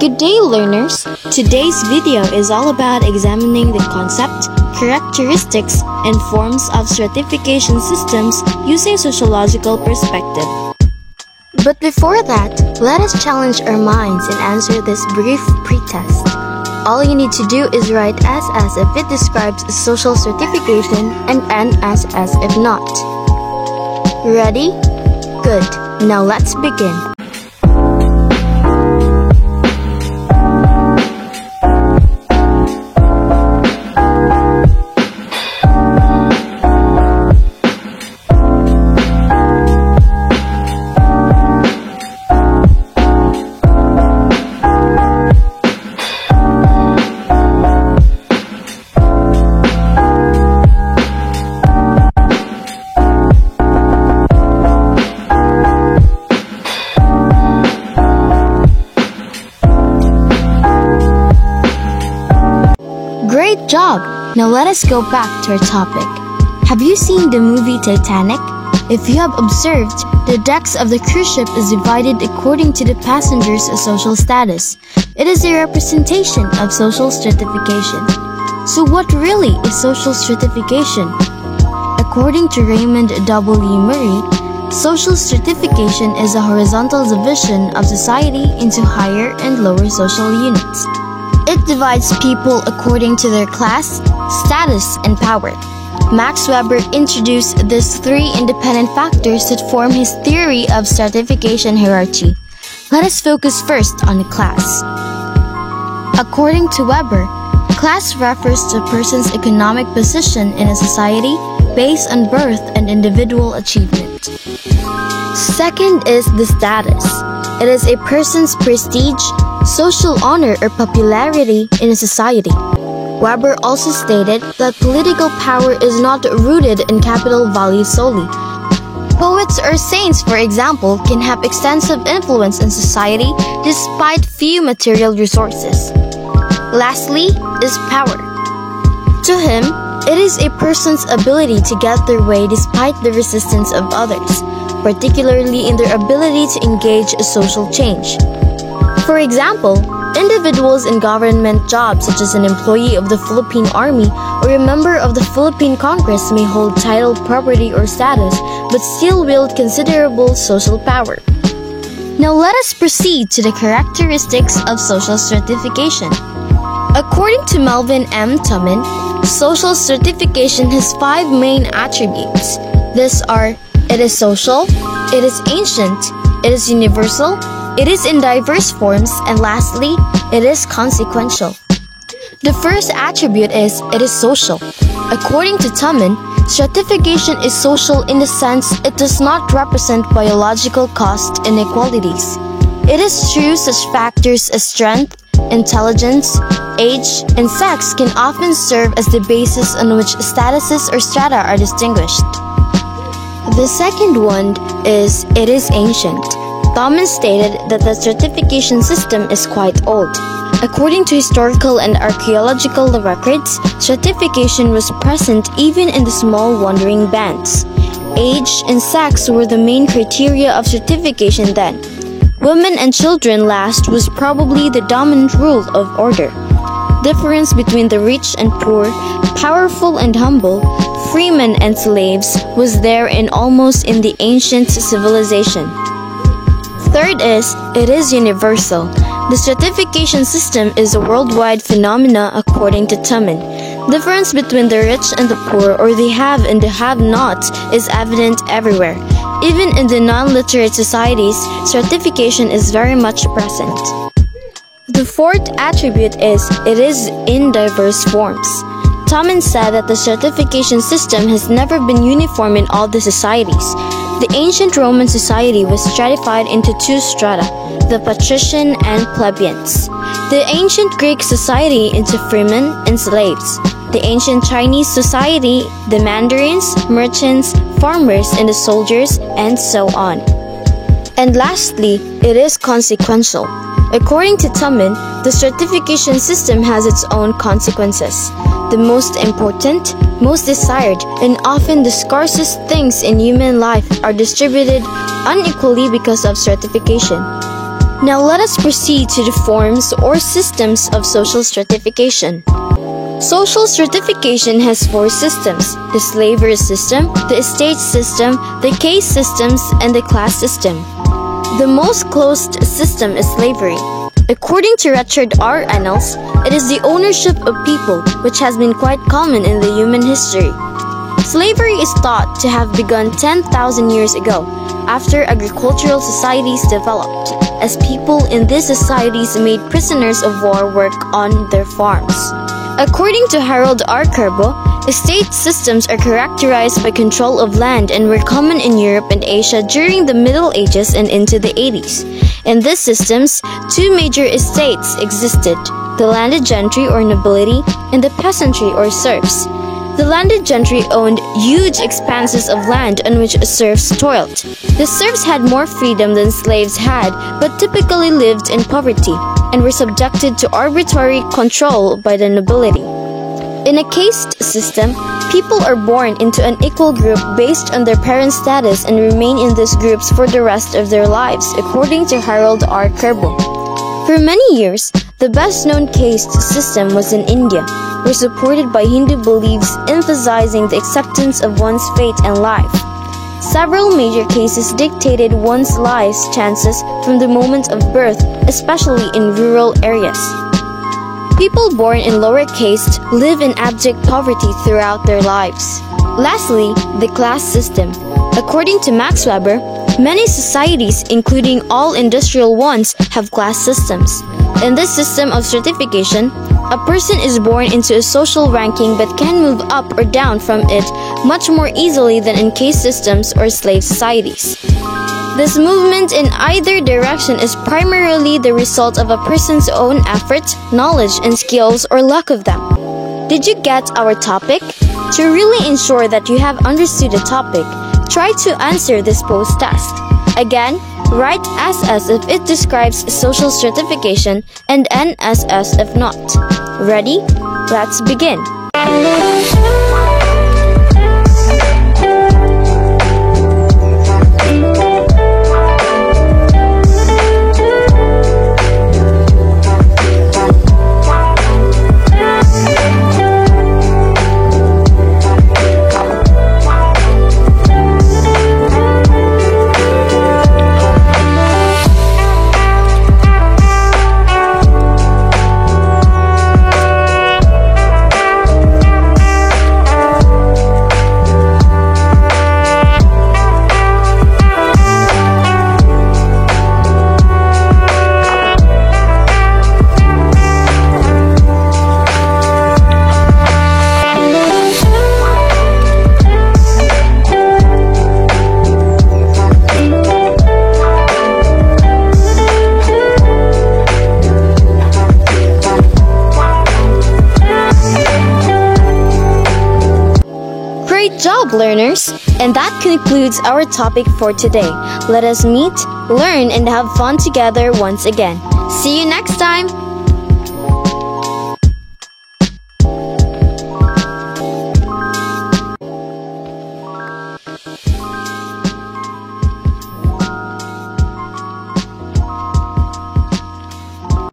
Good day, learners! Today's video is all about examining the concept, characteristics, and forms of stratification systems using sociological perspective. But before that, let us challenge our minds and answer this brief pretest. All you need to do is write S as if it describes social stratification and N as if not. Ready? Good. Now let's begin. Great job! Now let us go back to our topic. Have you seen the movie Titanic? If you have observed, the decks of the cruise ship is divided according to the passengers' social status. It is a representation of social stratification. So what really is social stratification? According to Raymond W. Murray, social stratification is a horizontal division of society into higher and lower social units. It divides people according to their class, status, and power. Max Weber introduced these three independent factors that form his theory of stratification hierarchy. Let us focus first on class. According to Weber, class refers to a person's economic position in a society based on birth and individual achievement. Second is the status. It is a person's prestige, social honor, or popularity in a society. Weber also stated that political power is not rooted in capital value solely. Poets or saints, for example, can have extensive influence in society despite few material resources. Lastly is power. To him, it is a person's ability to get their way despite the resistance of others, particularly in their ability to engage a social change. For example, individuals in government jobs such as an employee of the Philippine Army or a member of the Philippine Congress may hold title, property, or status but still wield considerable social power. Now let us proceed to the characteristics of social stratification. According to Melvin M. Tummin, social stratification has 5 main attributes. These are: it is social, it is ancient, it is universal, it is in diverse forms, and lastly, it is consequential. The first attribute is it is social. According to Tummin, stratification is social in the sense it does not represent biological caste inequalities. It is true such factors as strength, intelligence, age, and sex can often serve as the basis on which statuses or strata are distinguished. The second one is it is ancient. Tummin stated that the stratification system is quite old. According to historical and archaeological records, stratification was present even in the small wandering bands. Age and sex were the main criteria of stratification then. Women and children last was probably the dominant rule of order. Difference between the rich and poor, powerful and humble, freemen and slaves was there in almost in the ancient civilization. Third is, it is universal. The stratification system is a worldwide phenomena according to Tummin. Difference between the rich and the poor, or the have and the have-nots, is evident everywhere. Even in the non-literate societies, stratification is very much present. The fourth attribute is, it is in diverse forms. Tummin said that the stratification system has never been uniform in all the societies. The ancient Roman society was stratified into 2 strata, the patrician and plebeians. The ancient Greek society into freemen and slaves. The ancient Chinese society, the mandarins, merchants, farmers, and the soldiers, and so on. And lastly, it is consequential. According to Tummin, the stratification system has its own consequences. The most important, most desired, and often the scarcest things in human life are distributed unequally because of stratification. Now let us proceed to the forms or systems of social stratification. Social stratification has four systems: the slavery system, the estate system, the caste systems, and the class system. The most closed system is slavery. According to Richard R. Annals, it is the ownership of people, which has been quite common in the human history. Slavery is thought to have begun 10,000 years ago, after agricultural societies developed, as people in these societies made prisoners of war work on their farms. According to Harold R. Kerbo, estate systems are characterized by control of land and were common in Europe and Asia during the Middle Ages and into the 80s. In these systems, two major estates existed: the landed gentry or nobility and the peasantry or serfs. The landed gentry owned huge expanses of land on which serfs toiled. The serfs had more freedom than slaves had, but typically lived in poverty and were subjected to arbitrary control by the nobility. In a caste system, people are born into an equal group based on their parents' status and remain in these groups for the rest of their lives, according to Harold R. Kerbo. For many years, the best-known caste system was in India, were supported by Hindu beliefs emphasizing the acceptance of one's fate and life. Several major cases dictated one's life's chances from the moment of birth, especially in rural areas. People born in lower caste live in abject poverty throughout their lives. Lastly, the class system. According to Max Weber, many societies, including all industrial ones, have class systems. In this system of stratification, a person is born into a social ranking but can move up or down from it much more easily than in caste systems or slave societies. This movement in either direction is primarily the result of a person's own effort, knowledge, and skills, or lack of them. Did you get our topic? To really ensure that you have understood the topic, try to answer this post-test. Again, write SS if it describes social stratification and NSS if not. Ready? Let's begin. Great job, learners! And that concludes our topic for today. Let us meet, learn, and have fun together once again. See you next time!